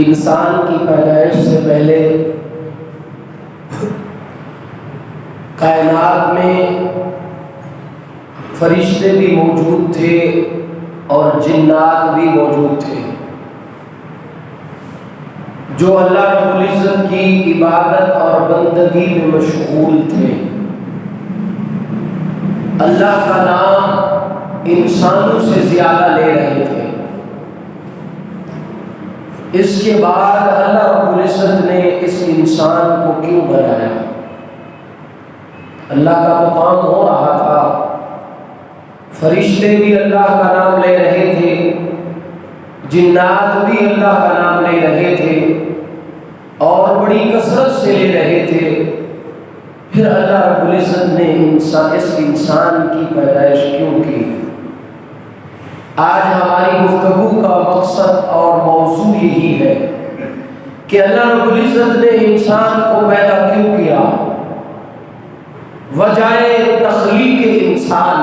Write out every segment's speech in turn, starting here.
انسان کی پیدائش سے پہلے کائنات میں فرشتے بھی موجود تھے اور جنات بھی موجود تھے جو اللہ رب العزت کی عبادت اور بندگی میں مشغول تھے۔ اللہ کا نام انسانوں سے زیادہ لے رہے تھے۔ اس کے بعد اللہ رب العزت نے اس انسان کو کیوں بنایا؟ اللہ کا تو کام ہو رہا تھا، فرشتے بھی اللہ کا نام لے رہے تھے، جنات بھی اللہ کا نام لے رہے تھے اور بڑی کثرت سے لے رہے تھے۔ پھر اللہ رب العزت نے اس انسان کی پیدائش کیوں کی؟ آج ہماری گفتگو کا مقصد اور موضوع یہی ہے کہ اللہ رب العزت نے انسان کو پیدا کیوں کیا، وجہ تخلیق انسان،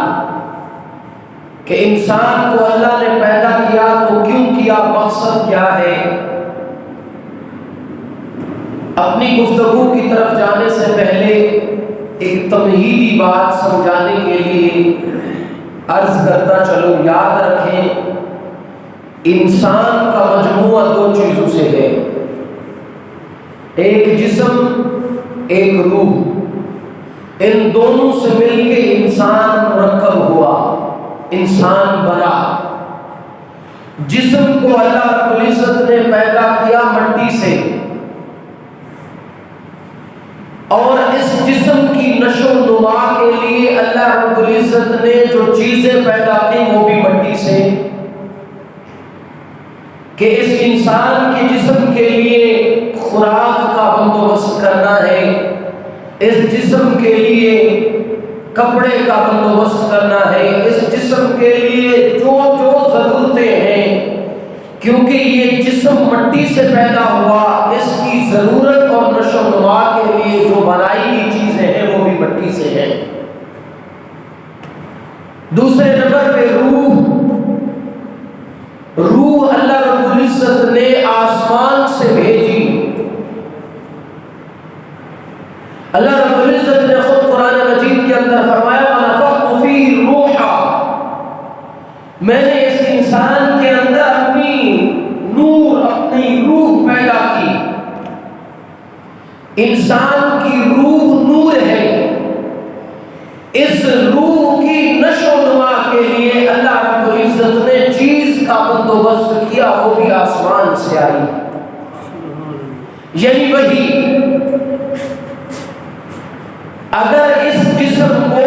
کہ انسان کو اللہ نے پیدا کیا تو کیوں کیا، مقصد کیا ہے۔ اپنی گفتگو کی طرف جانے سے پہلے ایک تمہیدی بات سمجھانے کے لیے عرض کرتا چلو، یاد رکھیں انسان کا مجموعہ دو چیزوں سے ہے، ایک جسم ایک روح۔ ان دونوں سے مل کے انسان مرکب ہوا، انسان بنا۔ جسم کو اللہ رب العزت نے پیدا کیا مٹی سے، اور اس جسم کی نشو و نما کے لیے اللہ رب العزت نے جو چیزیں پیدا کی وہ بھی مٹی سے، کہ اس انسان کے جسم کے لیے خوراک کا بندوبست کرنا ہے، اس جسم کے لیے کپڑے کا بندوبست کرنا ہے، اس جسم کے لیے جو جو ضرورتیں ہیں، کیونکہ یہ جسم مٹی سے پیدا ہوا، اس کی ضرورت اور نشو و نما کے لیے جو بنائی گئی چیزیں ہیں وہ بھی مٹی سے ہیں۔ دوسرے نمبر پہ روح اللہ رب العزت نے آسمان سے بھیجی۔ اللہ رب العزت نے خود قرآن مجید کے اندر فرمایا وَنَفَخْتُ فِيهِ رُوحًا، میں نے اس انسان کے اندر اپنی روح پیدا کی۔ انسان کی روح نور ہے، اس روح کی نشو و نما کے لیے اللہ رب العزت نے چیز کا بندوبست کیا، وہ بھی آسمان سے آئی، یعنی وہی۔ اگر اس جسم کو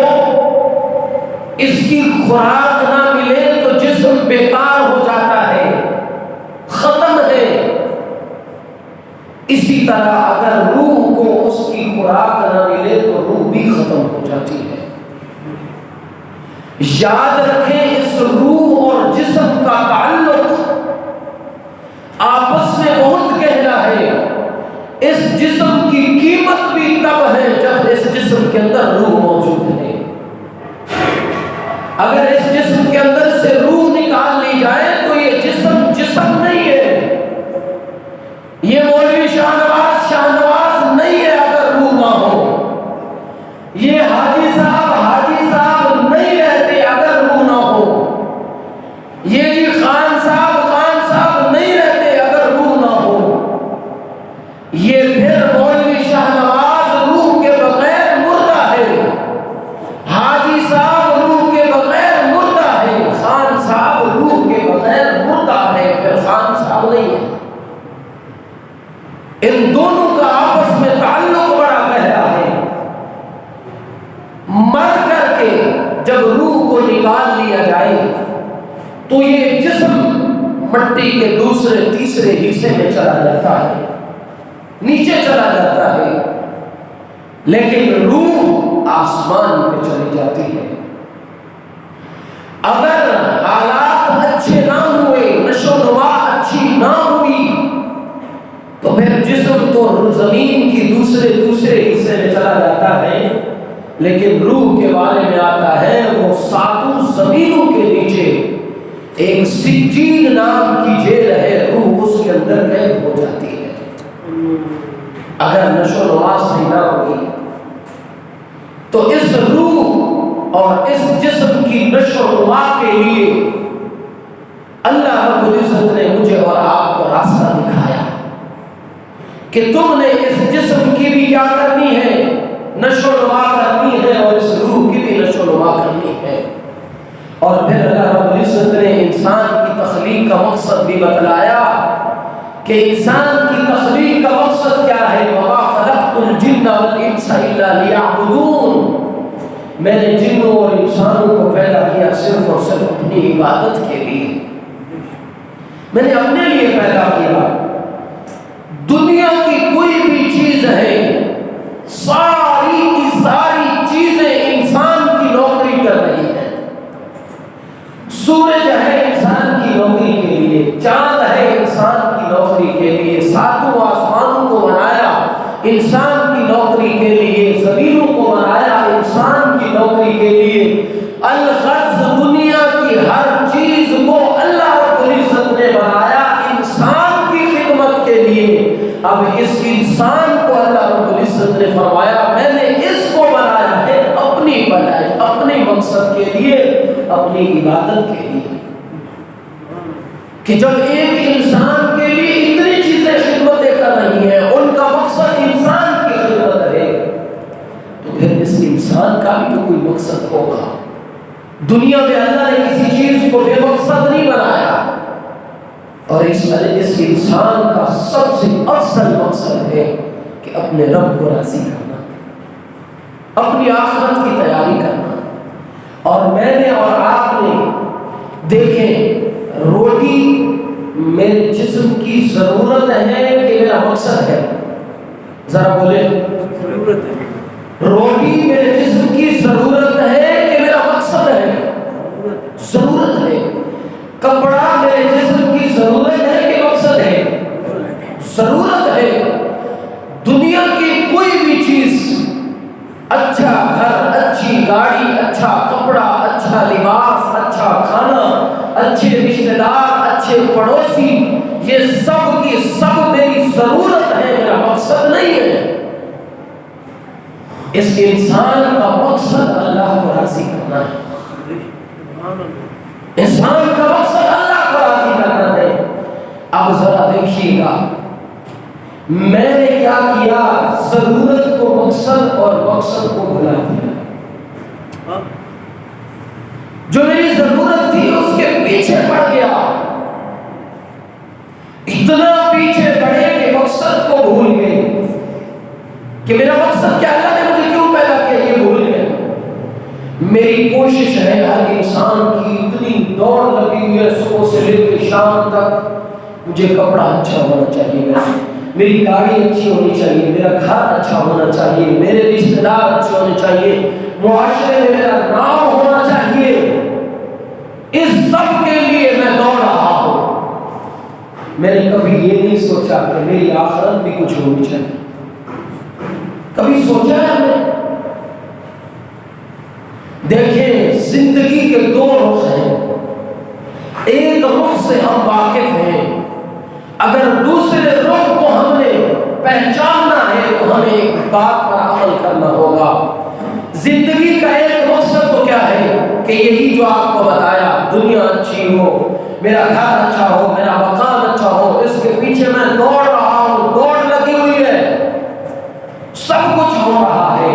اس کی خوراک نہ ملے تو جسم بیکار ہو جاتا ہے، ختم ہے۔ اسی طرح اگر روح کو اس کی خوراک نہ ملے تو روح بھی ختم ہو جاتی ہے۔ یاد رکھیں اس روح اور جسم کا تعلق آپس میں بہت گہرا ہے۔ اس جسم کی قیمت بھی تب ہے جب اس جسم کے اندر روح موجود ہے۔ اگر اس جسم کے اندر سے روح نکال لی جائے تو یہ جسم نہیں ہے، یہ مولوی شاہ نواز نہیں ہے اگر روح نہ ہو، یہ حاجی صاحب نہیں رہتے اگر روح نہ ہو، یہ جی خان صاحب نہیں رہتے اگر روح نہ ہو، یہ پھر مولوی شاہ نواز روح کے بغیر مردہ ہے، حاجی صاحب روح کے بغیر مردہ ہے، خان صاحب روح کے بغیر مردہ ہے، پھر خان صاحب نہیں ہے۔ ان دونوں کا آپس میں تعلق بڑا گہرا ہے۔ مر کر کے جب روح کو نکال لیا جائے تو یہ جسم مٹی کے دوسرے تیسرے حصے میں چلا جاتا ہے، نیچے چلا جاتا ہے، لیکن روح آسمان پہ چلی جاتی ہے۔ اگر حالات اچھے نہ ہوئے، نشو و نما اچھی نہ ہوئی، تو پھر جسم تو زمین کی دوسرے حصے میں چلا جاتا ہے، لیکن روح کے بارے میں آتا ہے وہ ساتوں زمینوں کے نیچے ایک سجین نام کی جیل ہے، روح اس کے اندر قید ہو جاتی ہے۔ اگر نشو و نما صحیح نہ ہوگی تو اس روح اور اس جسم کی نشو و نما کے لیے اللہ رب العزت نے مجھے اور آپ کو راستہ دکھایا کہ تم نے اس جسم کی بھی کیا کرنی ہے، نشو و نما کرنی ہے، اور اس روح کی بھی نشو و نما کرنی ہے۔ اور پھر اللہ رب العزت نے انسان کی تخلیق کا مقصد بھی بتلایا کہ انسان کی تخلیق کا مقصد کیا ہے، وَمَا خَلَقْتُ الْجِنَّ وَالْإِنسَ إِلَّا لِيَعْبُدُونَ، میں نے جنوں اور انسانوں کو پیدا کیا صرف اور صرف اپنی عبادت کے لیے، میں نے اپنے لیے پیدا کیا۔ دنیا کی کوئی بھی چیز ہے، ساری کی ساری چیزیں انسان کی نوکری کر رہی ہیں۔ سورج ہے انسان کی نوکری کے لیے، چاند ہے انسان کی نوکری کے لیے، ساتوں آسمانوں کو بنایا انسان کی نوکری کے لیے، زمینوں کو بنایا انسان کی نوکری کے لیے۔ الغرض دنیا کی ہر چیز کو اللہ رب العزت نے بنایا انسان کی خدمت کے لیے۔ اب اس انسان کو اللہ رب العزت نے فرمایا میں نے اس کو بنایا ہے اپنی بنائے، اپنے مقصد کے لیے، اپنی عبادت کے لیے۔ کہ جب ایک انسان کے لیے اتنی چیزیں خدمتیں کر رہی ہیں، ان کا مقصد انسان کی خدمت ہے، تو پھر اس انسان کا بھی تو کوئی مقصد ہوگا۔ دنیا میں اللہ نے کسی چیز کو بے مقصد نہیں بنایا، اور اس انسان کا سب سے افضل مقصد ہے کہ اپنے رب کو راضی کرنا، اپنی آخرت کی تیاری کرنا۔ اور میں نے اور آپ نے دیکھیں، روٹی میرے جسم کی ضرورت ہے کہ میرا مقصد ہے؟ ذرا بولے، روٹی میرے جسم کی ضرورت ہے کہ میرا مقصد ہے؟ ضرورت ہے۔ کپڑا میرے جسم کی ضرورت ہے کہ مقصد ہے؟ ضرورت ہے۔ دنیا کی کوئی بھی چیز، اچھا گھر، اچھی گاڑی، اچھا کپڑا، اچھا لباس، اچھا کھانا، اچھے رشتہ دار، اچھے پڑوسی، یہ سب کی سب میری ضرورت ہے، میرا مقصد نہیں ہے۔ اس انسان کا مقصد اللہ کو راضی کرنا ہے، انسان کا مقصد اللہ کو راضی کرنا ہے۔ اب ذرا دیکھیے گا، میں نے کیا کیا؟ ضرورت کو مقصد اور مقصد کو بھلا دیا۔ جو میری ضرورت تھی اس کے پیچھے پڑ گیا، اتنا پیچھے پڑے کہ مقصد کو بھول گئے کہ میرا مقصد کیا، اللہ نے مجھے کیوں پیدا کیا، یہ بھول گئے۔ میری کوشش ہے ہر انسان کی اتنی دوڑ لگی ہوئی ہے صبح سے لے کے شام تک، مجھے کپڑا اچھا ہونا چاہیے، میری گاڑی اچھی ہونی چاہیے، میرا گھر اچھا ہونا چاہیے، میرے رشتہ دار اچھے ہونے چاہیے، معاشرے میں میرا نام ہونا چاہیے۔ اس سب کے لیے میں دوڑ رہا ہوں۔ میں نے کبھی یہ نہیں سوچا کہ میری آخرت بھی کچھ ہونی چاہیے۔ کبھی سوچا ہے ہم نے؟ دیکھیں، زندگی کے دو رخ ہیں، ایک رخ سے ہم واقف ہیں، اگر دوسرے رخ کو ہم نے پہچاننا ہے تو ہمیں ایک بات پر عمل کرنا ہوگا۔ زندگی کا ایک مقصد تو کیا ہے کہ یہی جو آپ کو بتایا، دنیا اچھی ہو، میرا گھر اچھا ہو، میرا مکان اچھا ہو، اس کے پیچھے میں دوڑ رہا ہوں، دوڑ لگی ہوئی ہے، سب کچھ ہو رہا ہے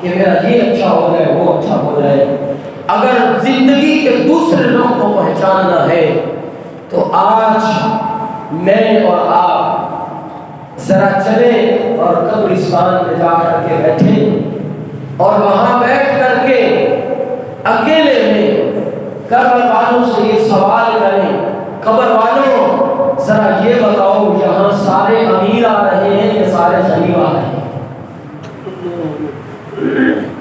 کہ میرا یہ اچھا ہو جائے، وہ اچھا ہو جائے۔ اگر زندگی کے دوسرے رخ کو پہچاننا ہے تو آج میں اور آپ ذرا چلیں اور قبرستان میں جا کر کے بیٹھیں اور وہاں بیٹھ کر کے اکیلے میں قبر والوں سے یہ سوال کریں، قبر والوں ذرا یہ بتاؤ یہاں سارے امیر آ رہے ہیں یا سارے غریب آ رہے ہیں؟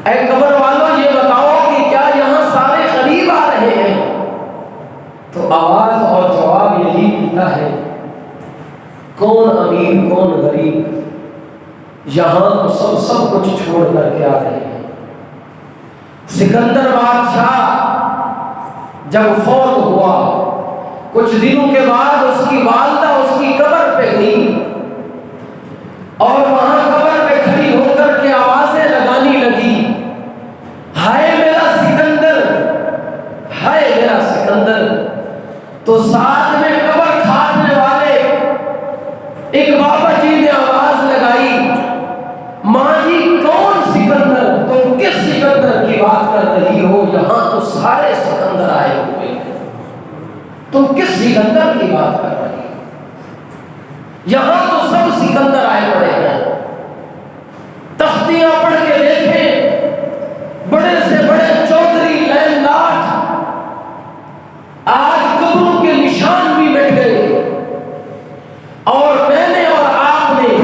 اے قبر والوں یہ بتاؤ کہ کیا یہاں سارے غریب آ رہے ہیں؟ تو آواز اور جواب یہی ملتا ہے، کون امیر کون غریب، یہاں تو سب کچھ چھوڑ کر کے آ رہے ہیں۔ سکندر بادشاہ جب فوت ہوا، کچھ دنوں کے بعد اس کی والدہ اس کی قبر پہ گئی تو ساتھ میں قبر کھانے والے ایک بابا جی نے آواز لگائی، ماں جی کون سکندر؟ تم کس سکندر کی بات کر رہی ہو؟ یہاں تو سارے سکندر آئے ہوئے ہیں، تم کس سکندر کی بات کر رہی ہو؟ یہاں تو سب سکندر آئے پڑے ہیں۔ تختیاں پڑھ کے دیکھیں، بڑے سے بڑے چودھری لین لاٹ آج قبروں کے نشان بھی مٹ گئے، اور میں نے اور آپ نے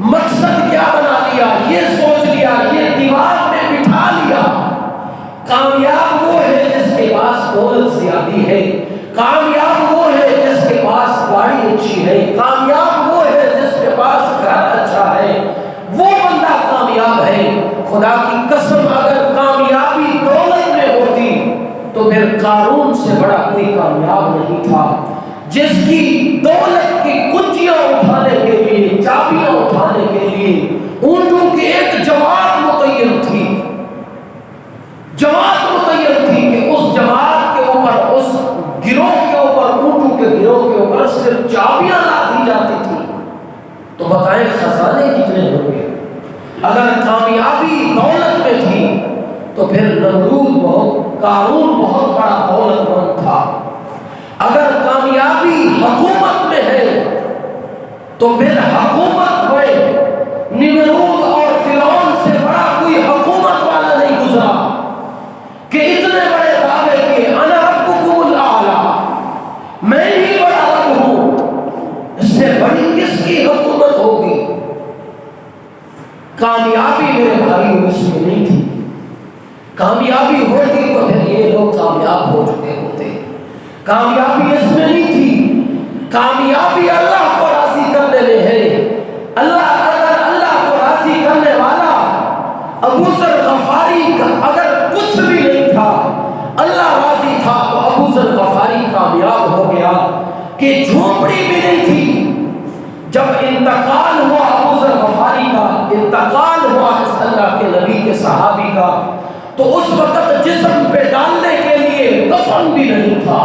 مقصد کیا بنا لیا؟ یہ سوچ لیا، یہ دیوار میں بٹھا لیا، کامیاب وہ ہے جس کے پاس دولت زیادہ ہے، کامیاب وہ ہے جس کے پاس گاڑی اچھی ہے، کامیاب وہ ہے جس کے پاس گھر اچھا ہے، وہ بندہ کامیاب ہے۔ خدا کی قسم اگر کامیابی دولت میں ہوتی تو پھر قارون سے بڑا کوئی کامیاب نہیں تھا، جس کی دولت کی کنجیاں اٹھانے کے لیے، چابیاں اٹھانے کے لیے اونٹوں کی ایک جماعت متعین تھی، جماعت متعین تھی کہ اس جماعت کے اوپر، اس گروہ کے اوپر، اونٹوں کے گروہ کے اوپر صرف چابیاں لادی جاتی تھی۔ تو بتائیں خزانے کتنے ہوں گے؟ اگر کامیابی دولت میں تھی تو پھر نمرود بہت، قارون بہت بڑا دولت مند تھا۔ اگر کامیابی حکومت میں ہے تو پھر حکومت میں نمرود اور فرعون سے بڑا کوئی حکومت والا نہیں گزرا کہ اتنے بڑے دعوے کیے، انا ربکم الاعلی، میں ہی بڑا رب ہوں، اس سے بڑی کس کی حکومت ہوگی؟ کامیابی میرے بھائیوں اس میں نہیں تھی۔ کامیابی ہوتی تو پھر یہ لوگ کامیاب ہو چکے ہوتے، کامیابی اس میں نہیں تھی۔ کامیابی اللہ کو راضی کرنے میں ہے۔ اللہ کو راضی کرنے والا ابو ذر غفاری کا اگر کچھ بھی نہیں تھا، اللہ راضی تھا تو ابو ذر غفاری کامیاب ہو گیا کہ جھونپڑی بھی نہیں تھی۔ جب انتقال ہوا ابو ذر غفاری کا، انتقال ہوا اس اللہ کے نبی کے صحابی کا، تو اس وقت جسم پہ ڈالنے کے لیے کفن بھی نہیں تھا،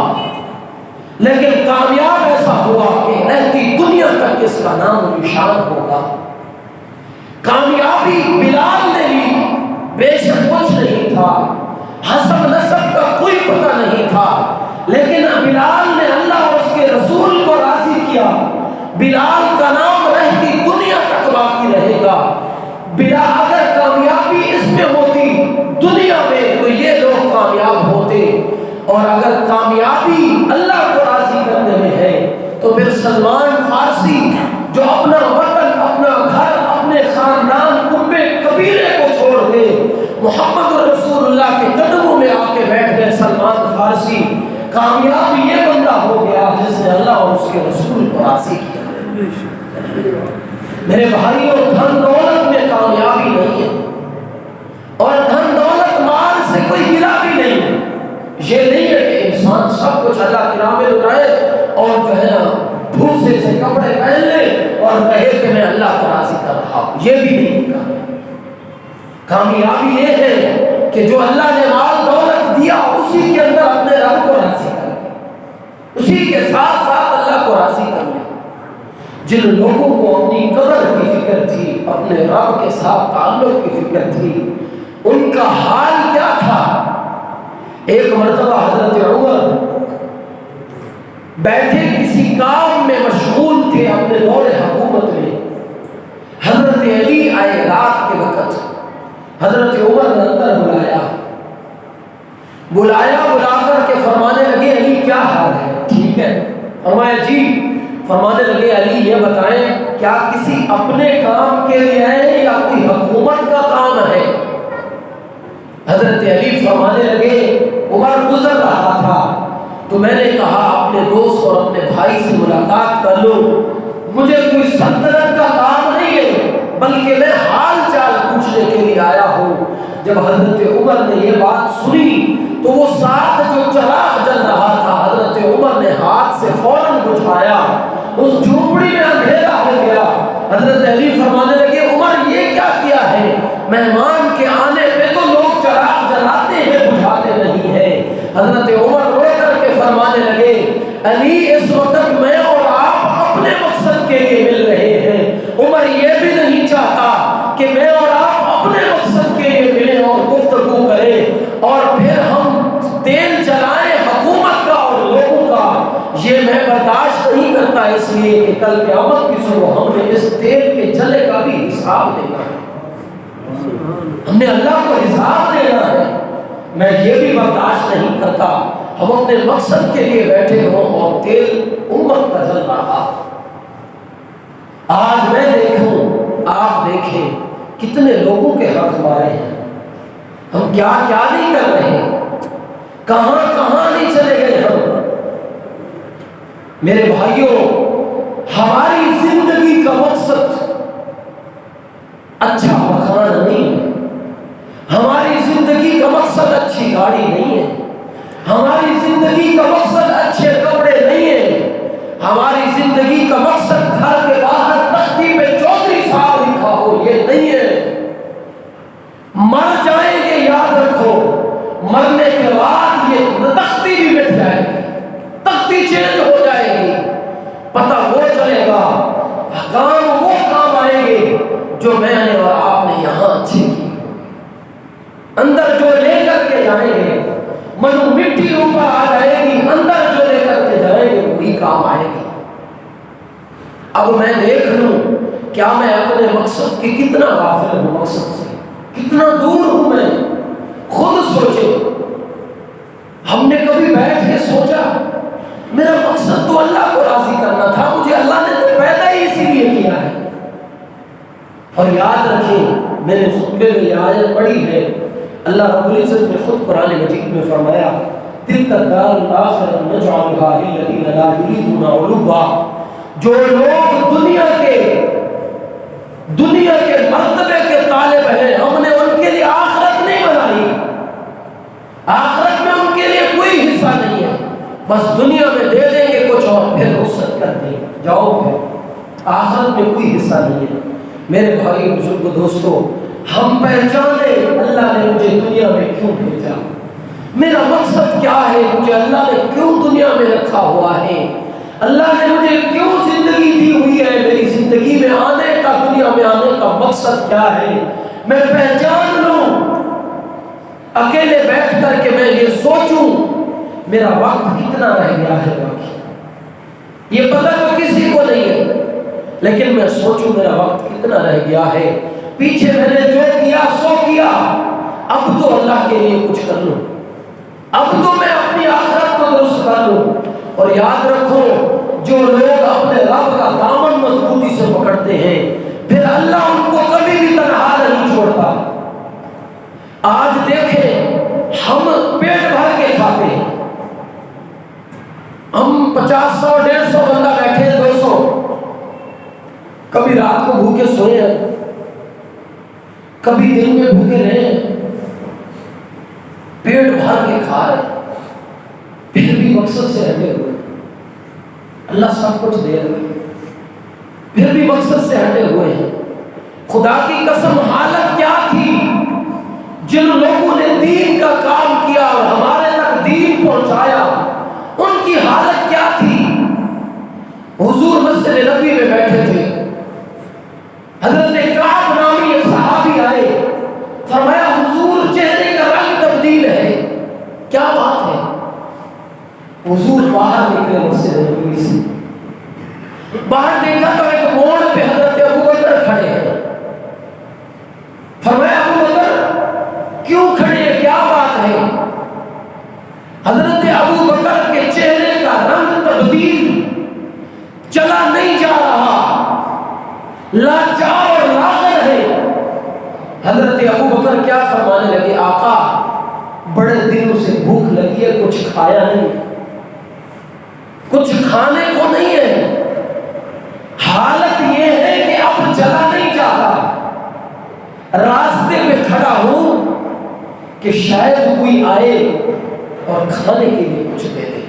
لیکن کامیاب ایسا ہوا کہ رہتی دنیا تک اس کا نام و نشان ہوگا۔ کامیابی بلال نے لی، بے شک کچھ نہیں تھا، حسب نسب کا کوئی پتہ نہیں تھا، لیکن بلال نے اللہ اور اس کے رسول کو راضی کیا۔ بلال کا نام رہتی دنیا تک باقی رہے گا۔ بلال اگر کامیابی اس میں ہوتی دنیا میں تو یہ لوگ کامیاب ہوتے، اور اگر کامیابی اللہ کو راضی کرنے میں ہے تو پھر سلمان فارسی جو اپنا وطن، اپنا گھر، اپنے خاندان، کنبے، قبیلے کو چھوڑ کے محمد رسول اللہ کے قدموں میں آ کے بیٹھ گئے، سلمان فارسی کامیاب یہ بندہ ہو گیا جس نے اللہ اور اس کے رسول کو راضی کیا۔ میرے بھائیوں، دھن دولت میں کامیابی نہیں ہے، اور دھن دولت مال سے کوئی گلا بھی نہیں ہے۔ یہ نہیں ہے کہ انسان سب کچھ اللہ کی راہ میں لٹائے اور جو ہے نا بھوسے سے کپڑے پہن لے اور کہے کہ میں اللہ کو راضی کر رہا ہوں، یہ بھی نہیں کامیابی۔ کامیابی یہ ہے کہ جو اللہ نے مال دولت دیا اسی کے اندر اپنے رب کو راضی کر لے، اسی کے ساتھ ساتھ اللہ کو راضی کر لے۔ جن لوگوں کو اپنی قبر کی فکر تھی، اپنے رب کے ساتھ تعلق کی فکر تھی، ان کا حال کیا تھا؟ ایک مرتبہ حضرت عمر بیٹھے کسی کام میں مشغول تھے اپنے دور حکومت میں، حضرت علی آئے رات کے وقت، حضرت عمر نے اندر بلا کر کے فرمانے لگے علی کیا حال ہے؟ ٹھیک ہے؟ فرمایا جی۔ فرمانے لگے علی یہ بتائیں کیا کسی اپنے کام کے لیے ہے یا کوئی حکومت کا کام ہے؟ حضرت علی فرمانے لگے عمر گزر رہا تھا تو میں نے کہا اپنے دوست اور اپنے بھائی سے ملاقات کر لو، مجھے کوئی سلطنت کا کام نہیں ہے بلکہ میں حال چال پوچھنے کے لیے آیا ہوں۔ جب حضرت عمر نے یہ بات سنی تو وہ ساتھ جو چراغ جل رہا تھا حضرت عمر نے ہاتھ سے فوراً بجھایا، اس جھونپڑی میں اندھیرا ہو گیا۔ حضرت علی فرمانے لگے عمر یہ کیا کیا ہے؟ مہمان کے آنے پہ تو لوگ چراغ جلاتے ہیں، بجھاتے نہیں ہیں۔ حضرت عمر رو کر کے فرمانے لگے عمر یہ بھی نہیں چاہتا کہ میں اور آپ اپنے مقصد کے لیے ملیں اور گفتگو کریں اور پھر ہم تیل جلائیں حکومت کا اور لوگوں کا. یہ میں برداشت نہیں کرتا، اس لیے کہ کل قیامت کی صبح ہم نے اس تیل کے جلے کا بھی حساب دینا ہے، ہم نے اللہ کو حساب دینا ہے. میں یہ بھی برداشت نہیں کرتا ہم اپنے مقصد کے لیے بیٹھے ہوں اور تیل امت کا جل رہا. آج میں دیکھوں، آپ دیکھیں کتنے لوگوں کے حق مارے ہیں، ہم کیا کیا نہیں کر رہے ہیں، کہاں کہاں نہیں چلے گئے ہم. میرے بھائیوں، ہماری زندگی کا مقصد اچھا مکان نہیں ہے، ہماری زندگی کا مقصد اچھی گاڑی نہیں ہے، ہماری زندگی کا مقصد اچھے کپڑے نہیں ہے، ہماری زندگی کا مقصد گھر کے باہر تختی پہ چودھری صاحب لکھا ہو یہ نہیں ہے. مر جائیں گے، یاد رکھو مرنے کے بعد یہ تختی بھی مٹ جائے گی، تختی چینج ہو جائے گی، پتہ وہ چلے گا، کام وہ کام آئیں گے جو میں نے اور آپ نے یہاں اچھے کی. اندر جو لے کر کے جائیں گے، منو مٹی اوپر آ جائے گی، اندر جو لے کر کے جائیں گے وہی کام آئے گی. اب میں دیکھ لوں کیا میں اپنے مقصد کی کتنا غافل ہوں، مقصد سے کتنا دور ہوں. میں خود سوچے، ہم نے کبھی بیٹھ کے سوچا میرا مقصد تو اللہ کو راضی کرنا تھا، مجھے اللہ نے تو پیدا ہی اسی لیے کیا ہے. اور یاد رکھیں میں نے خطبے میں یہ آیت پڑھی ہے، اللہ رب العزت نے خود قرآن مجید میں فرمایا تلک الدار الآخرۃ نجعلها للذین لا یریدون علوا. جو لوگ دنیا کے مرتبے کے طالب ہیں، ہم نے ان کے لیے آخرت نہیں بنائی، آخرت میں ان کے لیے کوئی حصہ نہیں ہے، بس دنیا میں دے دیں گے کچھ اور پھر رخصت کر دیں گے، جاؤ پھر، آخرت میں کوئی حصہ نہیں ہے. میرے بھائی بزرگ دوستو، ہم پہچانیں اللہ نے مجھے دنیا میں کیوں بھیجا، میرا مقصد کیا ہے، مجھے اللہ نے کیوں دنیا میں رکھا ہوا ہے، اللہ نے مجھے کیوں زندگی دی ہوئی ہے، میری زندگی میں آنے کا، دنیا میں آنے کا مقصد کیا ہے. میں پہچان لوں، اکیلے بیٹھ کر کے میں یہ سوچوں میرا وقت کتنا رہ گیا ہے باقی، یہ پتہ تو کسی کو نہیں ہے، لیکن میں سوچوں میرا وقت کتنا رہ گیا ہے. پیچھے میں نے جو کیا سو کیا، اب تو اللہ کے لیے کچھ کر لوں، اب تو میں اپنی آخرت کو درست کر لوں. اور یاد رکھو جو لوگ اپنے رب کا دامن مضبوطی سے پکڑتے ہیں پھر اللہ ان کو کبھی بھی تنہا نہیں چھوڑتا. آج دیکھیں ہم پیٹ بھر کے کھاتے ہیں، ہم 50 100 150 بندہ بیٹھے 200، کبھی رات کو بھوکے سوئے ہیں، کبھی دن میں بھوکے رہے ہیں، پیٹ بھر کے کھا رہے ہیں، پھر بھی مقصد سے ہٹے ہوئے. اللہ سب کچھ دے رہے ہیں پھر بھی مقصد سے ہٹے ہوئے ہیں. خدا کی قسم حالت کیا تھی جن لوگوں نے دین کا کام کیا اور ہمارے تک دین پہنچایا، ان کی حالت کیا تھی. حضور مسجد نبی میں بیٹھے تھے، حضرت کعب نامی ایک صحابی آئے، فرمایا حضور چہرے کا رنگ تبدیل ہے، کیا بات ہے. حضور باہر نکلے مسجد نبوی سے، باہر دیکھا تو ایک موڑ پہ حضرت ابوبکر کھڑے ہیں. فرمایا ابوبکر کیوں کھڑے ہیں، کیا بات ہے. حضرت ابوبکر کے چہرے کا رنگ تبدیل، چلا نہیں جا رہا، لاچار اور لاغر ہے. حضرت ابوبکر کیا فرمانے لگے، آقا بڑے دنوں سے بھوک لگی ہے، کچھ کھایا نہیں، کچھ کھانے کو نہیں ہے. حالت یہ ہے کہ اب چلا نہیں جاتا، راستے میں کھڑا ہوں کہ شاید کوئی آئے اور کھانے کے لیے کچھ دے دے.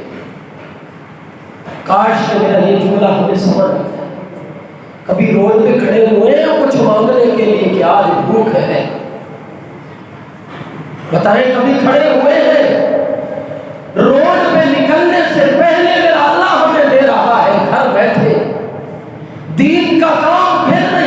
کاش کہ میرا یہ جملہ ہمیں سمجھ آتا ہے. کبھی روڈ پہ کھڑے ہوئے ہیں کچھ مانگنے کے لیے کہ آج بھوک ہے، بتائیں کبھی کھڑے ہوئے ہیں. روڈ پہ نکلنے سے پہلے میرا اللہ ہمیں دے رہا ہے، گھر بیٹھے دین کا کام پھر نہیں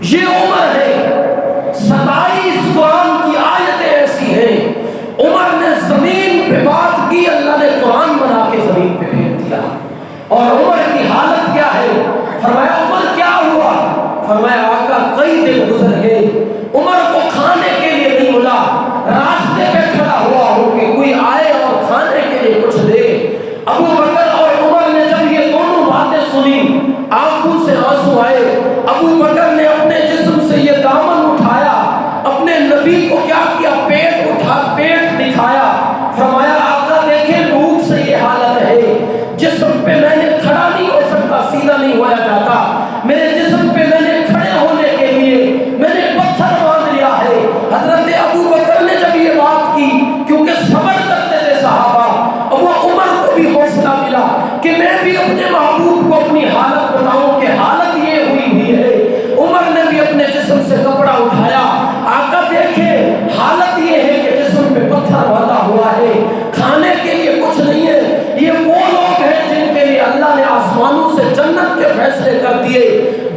یہ عمر ہے، 27 قرآن کی آیتیں ایسی ہیں، عمر نے زمین پہ بات کی، اللہ نے قرآن بنا کے زمین پہ بھیج دیا۔ اور عمر کی حالت کیا ہے؟ فرمایا عمر کیا ہوا؟ فرمایا آقا کئی دن گزر گئے، عمر کو کھانے کے لیے نہیں ملا، راستے پہ کھڑا ہوا ہو کہ کوئی آئے اور کھانے کے لیے کچھ دے۔ ابو بکر اور عمر نے جب یہ دونوں باتیں سنی، آنکھوں سے آنسو آئے۔ ابو بکر نے اپنے جسم سے یہ دامن اٹھایا، اپنے نبی کو کیا کیا؟ پیٹ دکھایا، فرمایا آقا دیکھیں بھوک سے یہ حالت ہے، جسم پہ میں نے کھڑا نہیں ہو سکتا، سیدھا نہیں ہوا جاتا، میرے جسم پہ میں نے کھڑے ہونے کے لیے میں نے پتھر باندھ لیا ہے۔ حضرت ابو بکر نے جب یہ بات کی، کیونکہ صبر کرتے تھے صحابہ، اب وہ عمر کو بھی حوصلہ ملا کہ میں بھی اپنے محبوب کو اپنی حالت بتاؤں کہ حالت یہ ہوئی ہے۔ عمر نے بھی اپنے جسم سے کپڑا اٹھایا، آقا دیکھیں حالت یہ ہے کہ جسم پہ پتھر باندھا ہوا ہے، کھانے کے لیے کچھ نہیں ہے۔ یہ وہ لوگ ہیں جن کے لیے اللہ نے آسمانوں سے جنت کے فیصلے کر دیے،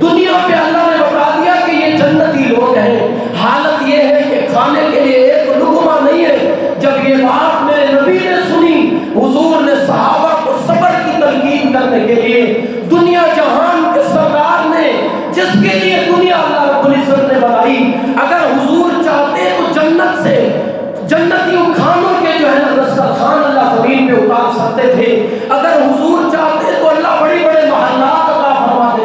دنیا پہ اللہ نے بتا دیا کہ یہ جنتی لوگ ہیں۔ حالت یہ ہے کہ کھانے کے لیے ایک لقمہ نہیں ہے۔ جب یہ بات میرے نبی نے سنی، حضور نے صحابہ کو صبر کی تلقین کرنے کے لیے، دنیا جہان کے سردار نے جس کے لیے دنیا اللہ رب العزت نے بنائی، اگر حضور چاہتے تو جنت سے جنتیوں کھانوں کے جو ہے نا دسترخوان اللہ زمین پہ اتار سکتے تھے، اگر حضور چاہتے تو اللہ بڑے بڑے محلات عطا فرما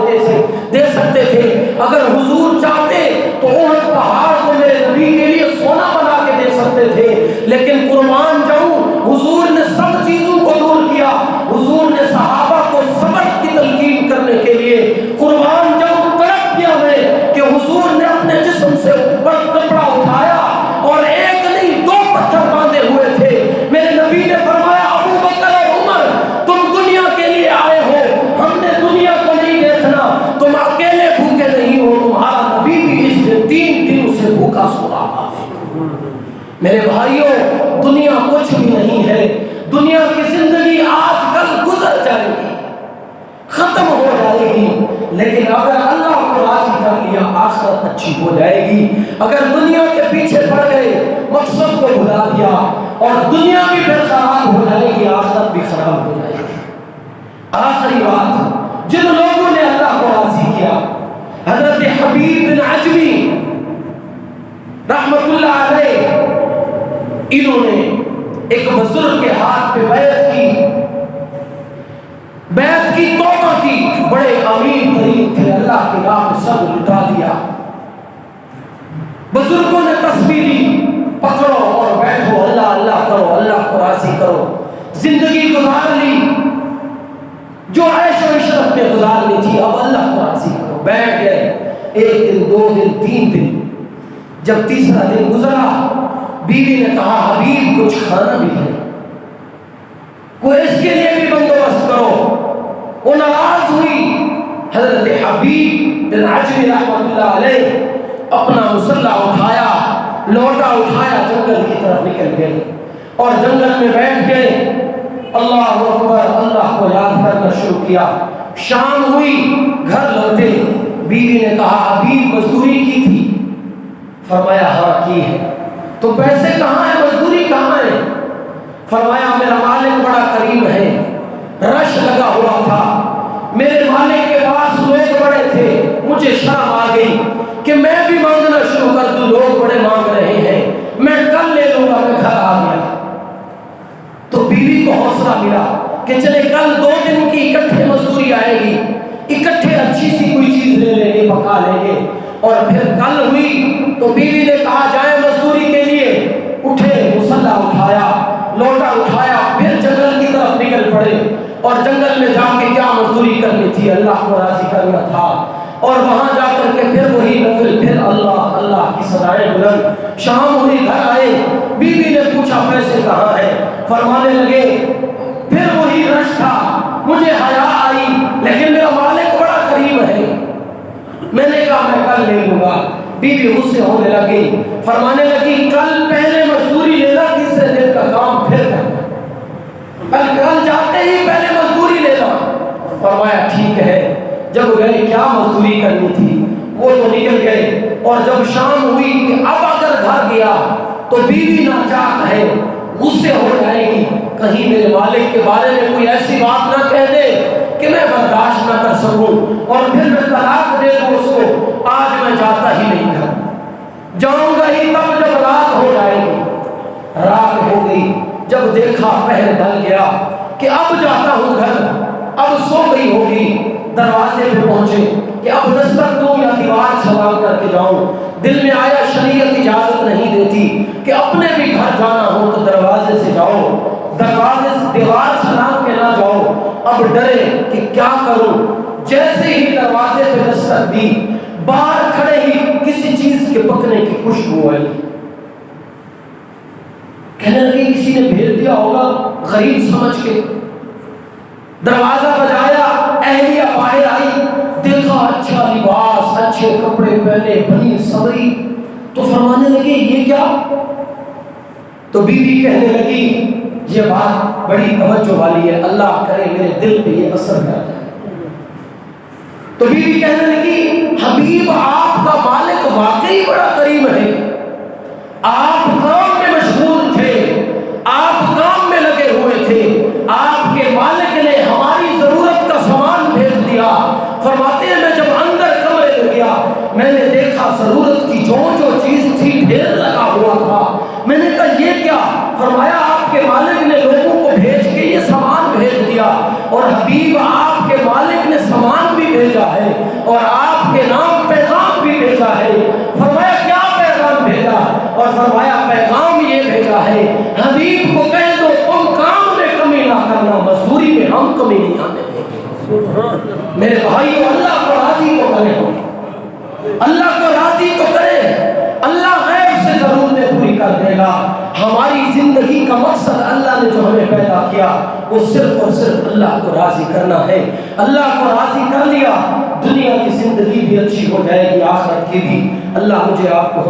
دے سکتے تھے، اگر حضور چاہتے تو احد پہاڑ کو میرے نبی کے لیے سونا بنا کے دے سکتے تھے، لیکن قربان جاؤں حضور نے سب چیزوں کو دور کیا۔ حضور نے صحابہ کو صبر کی تلقین کرنے کے لیے، قربان جاؤں تڑپ گیا میں کہ حضور نے اپنے جسم سے کپڑا اٹھایا اور ایک نہیں 2 پتھر باندھے ہوئے تھے۔ میرے نبی نے فرمایا ابو بکر اور عمر تم دنیا کے لیے آئے ہو، ہم نے دنیا کو نہیں دیکھنا، تم اکیلے بھوکے نہیں ہو، تمہارا نبی بھی اس دن 3 دنوں سے بھوکا سو رہا ہے۔ میرے بھائیوں دنیا کچھ بھی نہیں ہے، دنیا کی زندگی آج کل گزر جائے گی، ختم ہو جائے گی، لیکن اگر اللہ کو راضی کر لیا آخرت اچھی ہو جائے گی۔ اگر دنیا کے پیچھے پڑ گئے، مقصد کو بھلا دیا اور دنیا بھی پھر خراب ہو جائے گی، آخرت بھی خراب ہو جائے گی۔ آخری بات، جن لوگوں نے اللہ کو راضی کیا، حضرت حبیب بن عجمی رحمت اللہ علیہ، انہوں نے ایک بزرگ کے ہاتھ پہ بیعت کی توبہ کی، بڑے امین ترین تھے، اللہ کی راہ میں سب لٹا دیا۔ بزرگوں نے تسبیح دی، پکڑو اور بیٹھو، اللہ اللہ کرو، اللہ کو راضی کرو، زندگی گزار لی جو عیش و عشرت میں گزارنی تھی، اب اللہ کو راضی کرو، بیٹھ گئے۔ 1 دن 2 دن 3 دن، جب تیسرا دن گزرا، بیوی نے کہا حبیب کچھ کھانا بھی ہے، کوئی اس کے لیے بھی بندوبست کرو۔ وہ ناراض ہوئی۔ حضرت حبیب بن عجمی رحمت اللہ علیہ اپنا مسلح اٹھایا، لوٹا اٹھایا، جنگل کی طرف نکل گئے اور جنگل میں بیٹھ گئے، اللہ اکبر، اللہ کو یاد کرنا شروع کیا۔ شام ہوئی، گھر لوٹے، بیوی نے کہا حبیب مزدوری کی تھی؟ فرمایا ہاں کی ہے۔ تو پیسے کہاں ہیں، مزدوری کہاں ہے؟ فرمایا میرا مالک بڑا کریم ہے، رش لگا ہوا تھا، میرے مالک کے پاس لوگ بڑے تھے، مجھے شرم آ گئی کہ میں بھی مانگنا شروع کر دوں، لوگ بڑے مانگ رہے ہیں، میں کل لے لوں گا، میں گھر آ گیا۔ تو بیوی کو حوصلہ ملا کہ چلے کل 2 دن کی اکٹھے مزدوری آئے گی، اکٹھے اچھی سی کوئی چیز لے لیں گے، پکا لیں گے۔ اور پھر کل ہوئی تو بیوی نے کہا جائیں مزدوری کے لیے، اٹھے، مسلح اٹھایا، لوٹا اٹھایا، پھر جنگل کی طرف نکل پڑے اور جنگل میں جا کے کیا مزدوری کرنی تھی، اللہ کو راضی کرنا تھا، اور وہاں جا کر کے پھر وہی نفل، پھر اللہ اللہ کی صدائیں بلند۔ شام ہوئی، گھر آئے، بیوی نے پوچھا پیسے کہاں ہیں؟ فرمانے لگے پھر وہی رش تھا، مجھے حیا آئی لیکن میرا مالک بڑا کریم ہے، میں نے کہا میں کل لے لوں گا۔ بیوی غصے ہونے لگی، فرمانے لگی کل پہلے مزدوری لینا، تیسرے دن کا کام پھر کرنا، کل جاتے ہی پہلے مزدوری لینا۔ فرمایا ٹھیک ہے۔ جب گئے کیا مزدوری کرنی تھی؟ وہ تو نکل گئے، اور جب شام ہوئی کہ اب اگر گھر گیا تو بیوی ناچاک ہے، غصے ہو جائے گی، کہیں میرے مالک کے بارے میں کوئی ایسی بات نہ کہہ دے کہ میں برداشت نہ کر سکوں اور پھر میں طلاق دے دوں اس کو، آج میں جاتا ہی نہیں گھر، جاؤں گا ہی تب جب رات ہو جائے گی۔ رات ہو گئی، جب دیکھا پہر ڈل گیا کہ اب جاتا ہوں گھر، اب سو گئی ہوگی، دروازے پہ پہنچے کہ اب دستک دوں یا دیوار سلام کر کے جاؤں، دل میں آیا شریعت اجازت نہیں دیتی کہ اپنے بھی گھر جانا ہو تو دروازے سے جاؤ، دروازے سے دیوار سلام کے نہ جاؤ۔ اب ڈرے کہ کیا کروں، جیسے ہی دروازے پہ دستک دی، باہر کھڑے ہی کسی چیز کے پکنے کی خوشبو آئی، کہنے لگے کسی نے بھیج دیا ہوگا غریب سمجھ کے۔ دروازہ بجایا، اہلیہ باہر آئی، دیکھا اچھا لباس، اچھے کپڑے پہنے، بنی سوری، تو فرمانے لگے یہ کیا؟ تو بیوی کہنے لگی یہ بات بڑی توجہ والی ہے، اللہ کرے میرے دل پہ یہ اثر کر جائے۔ تو بیوی کہنے لگی حبیب آپ کا مالک واقعی بڑا کریم ہے، آپ کام میں مشغول تھے، آپ کام میں لگے ہوئے تھے، آپ کے مالک نے ہماری ضرورت کا سامان بھیج دیا۔ فرماتے ہیں میں جب اندر کمرے میں گیا، میں نے دیکھا ضرورت کی جو جو چیز تھی ڈھیر لگا ہوا تھا، میں نے کہا یہ کیا؟ فرمایا آپ کے مالک نے لوگوں کو بھیج کے یہ سامان بھیج دیا، اور حبیب آپ کے مالک نے سامان بھی بھیجا ہے اور آپ کے نام پیغام بھی بھیجا ہے۔ فرمایا کیا پیغام بھیجا؟ اور فرمایا پیغام یہ بھیجا ہے حبیب کو کہہ دو تم کام میں کمی نہ کرنا، مزدوری میں ہم کمی نہیں آنے دیں گے۔ میرے بھائیو اللہ کو راضی تو کریں، اللہ کو راضی تو کریں، اللہ غیب سے ضرورتیں پوری کر دے گا۔ ہماری زندگی کا مقصد اللہ نے جو ہمیں پیدا کیا وہ صرف اور صرف اللہ کو راضی کرنا ہے۔ اللہ کو راضی کر لیا، دنیا کی زندگی بھی اچھی ہو جائے گی، آخرت کی بھی۔ اللہ مجھے آپ کو